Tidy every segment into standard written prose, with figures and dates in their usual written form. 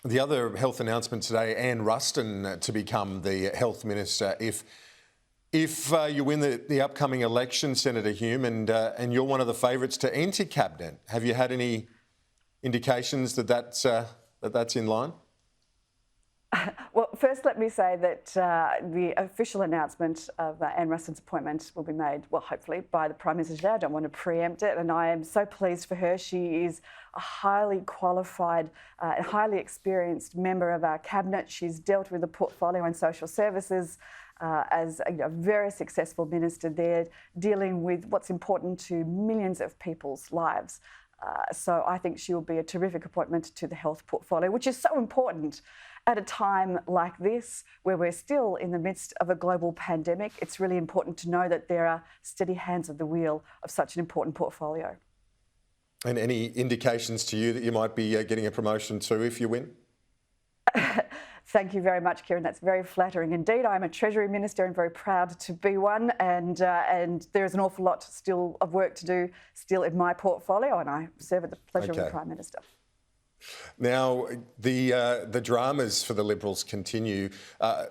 The other health announcement today, Anne Ruston to become the health minister. If you win the upcoming election, Senator Hume, and you're one of the favourites to enter cabinet, have you had any indications that that's in line? Well, first let me say that the official announcement of Anne Ruston's appointment will be made, well, hopefully, by the Prime Minister today. I don't want to preempt it, and I am so pleased for her. She is a highly qualified and highly experienced member of our cabinet. She's dealt with the portfolio on social services as a very successful minister there, dealing with what's important to millions of people's lives. So I think she will be a terrific appointment to the health portfolio, which is so important at a time like this, where we're still in the midst of a global pandemic. It's really important to know that there are steady hands at the wheel of such an important portfolio. And any indications to you that you might be getting a promotion too if you win? Thank you very much, Kieran. That's very flattering indeed. I'm a Treasury Minister and very proud to be one, and there is an awful lot still of work to do still in my portfolio, and I serve at the pleasure of the Prime Minister. Now, the dramas for the Liberals continue.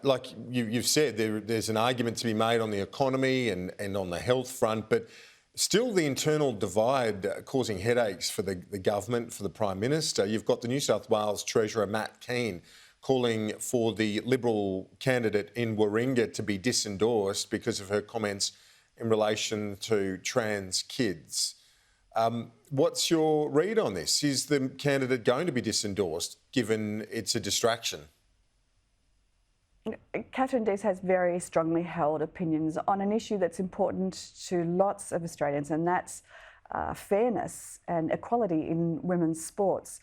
Like you've said, there's an argument to be made on the economy and on the health front, but still the internal divide causing headaches for the government, for the Prime Minister. You've got the New South Wales Treasurer, Matt Keane, calling for the Liberal candidate in Warringah to be disendorsed because of her comments in relation to trans kids. What's your read on this? Is the candidate going to be disendorsed, given it's a distraction? Catherine Deves has very strongly held opinions on an issue that's important to lots of Australians, and that's fairness and equality in women's sports.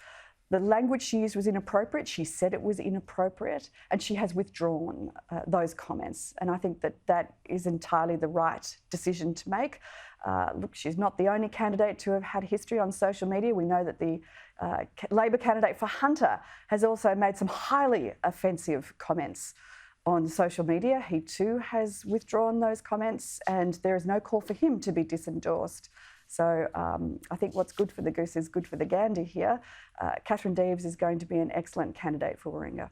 The language she used was inappropriate. She said it was inappropriate, and she has withdrawn those comments. And I think that is entirely the right decision to make. Look, she's not the only candidate to have had history on social media. We know that the Labor candidate for Hunter has also made some highly offensive comments on social media. He too has withdrawn those comments, and there is no call for him to be disendorsed. So I think what's good for the goose is good for the gander here. Catherine Deves is going to be an excellent candidate for Warringah.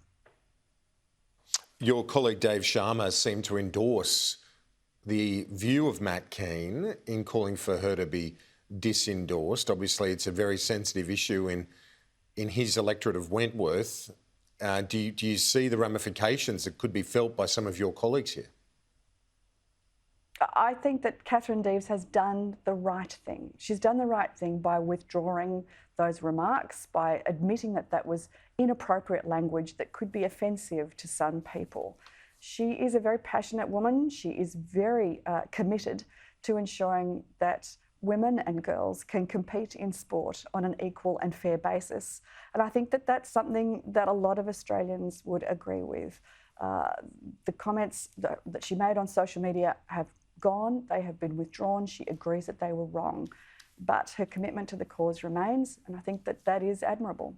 Your colleague Dave Sharma seemed to endorse the view of Matt Keane in calling for her to be disendorsed. Obviously, it's a very sensitive issue in his electorate of Wentworth. Do you see the ramifications that could be felt by some of your colleagues here? I think that Catherine Deves has done the right thing. She's done the right thing by withdrawing those remarks, by admitting that that was inappropriate language that could be offensive to some people. She is a very passionate woman. She is very committed to ensuring that women and girls can compete in sport on an equal and fair basis. And I think that that's something that a lot of Australians would agree with. The comments that she made on social media have gone, they have been withdrawn. She agrees that they were wrong, but her commitment to the cause remains, and I think that that is admirable.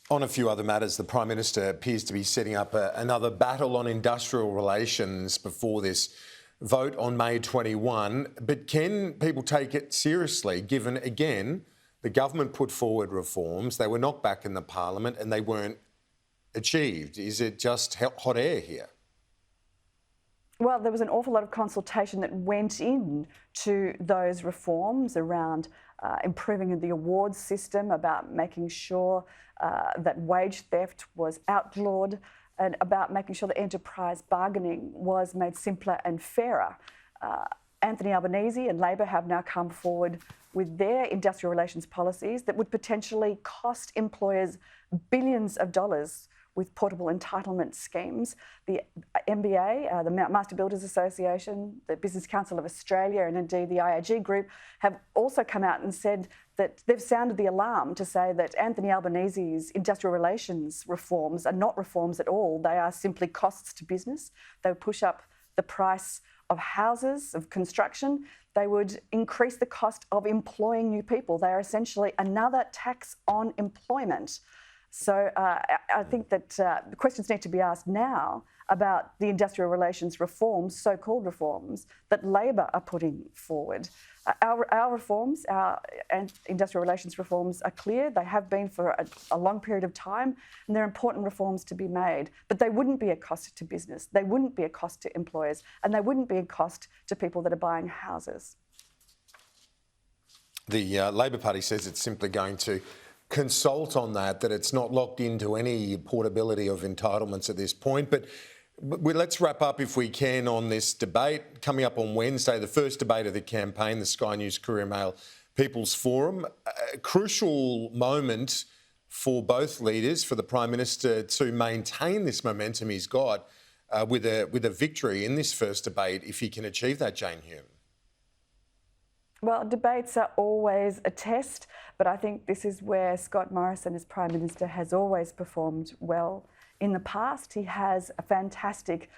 On a few other matters, the Prime Minister appears to be setting up another battle on industrial relations before this vote on May 21. But can people take it seriously, given, again, the government put forward reforms, they were knocked back in the Parliament and they weren't achieved? Is it just hot air here? Well, there was an awful lot of consultation that went into those reforms around improving the awards system, about making sure that wage theft was outlawed, and about making sure that enterprise bargaining was made simpler and fairer. Anthony Albanese and Labor have now come forward with their industrial relations policies that would potentially cost employers billions of dollars with portable entitlement schemes. The MBA, the Master Builders Association, the Business Council of Australia, and indeed the IAG Group have also come out and said that they've sounded the alarm to say that Anthony Albanese's industrial relations reforms are not reforms at all. They are simply costs to business. They would push up the price of houses, of construction. They would increase the cost of employing new people. They are essentially another tax on employment. So I think that questions need to be asked now about the industrial relations reforms, so-called reforms, that Labor are putting forward. Our reforms, our industrial relations reforms are clear. They have been for a long period of time, and they're important reforms to be made. But they wouldn't be a cost to business. They wouldn't be a cost to employers, and they wouldn't be a cost to people that are buying houses. The Labor Party says it's simply going to consult on that it's not locked into any portability of entitlements at this point. But let's wrap up, if we can, on this debate coming up on Wednesday, the first debate of the campaign, the Sky News Courier Mail People's Forum. A crucial moment for both leaders, for the Prime Minister to maintain this momentum he's got with a victory in this first debate, if he can achieve that, Jane Hume. Well, debates are always a test, but I think this is where Scott Morrison as Prime Minister has always performed well. In the past, he has a fantastic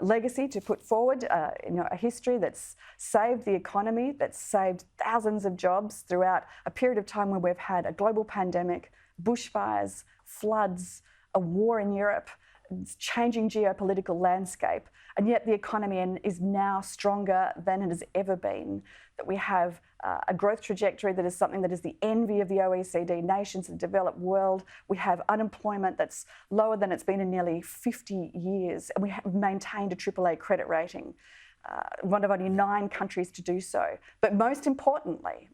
legacy to put forward, a history that's saved the economy, that's saved thousands of jobs throughout a period of time where we've had a global pandemic, bushfires, floods, a war in Europe, changing geopolitical landscape, and yet the economy is now stronger than it has ever been. That we have a growth trajectory that is something that is the envy of the OECD nations in the developed world. We have unemployment that's lower than it's been in nearly 50 years, and we have maintained a AAA credit rating. One of only 9 countries to do so. But most importantly,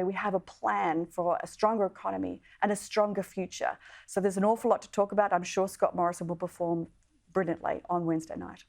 we have a plan for a stronger economy and a stronger future. So there's an awful lot to talk about. I'm sure Scott Morrison will perform brilliantly on Wednesday night.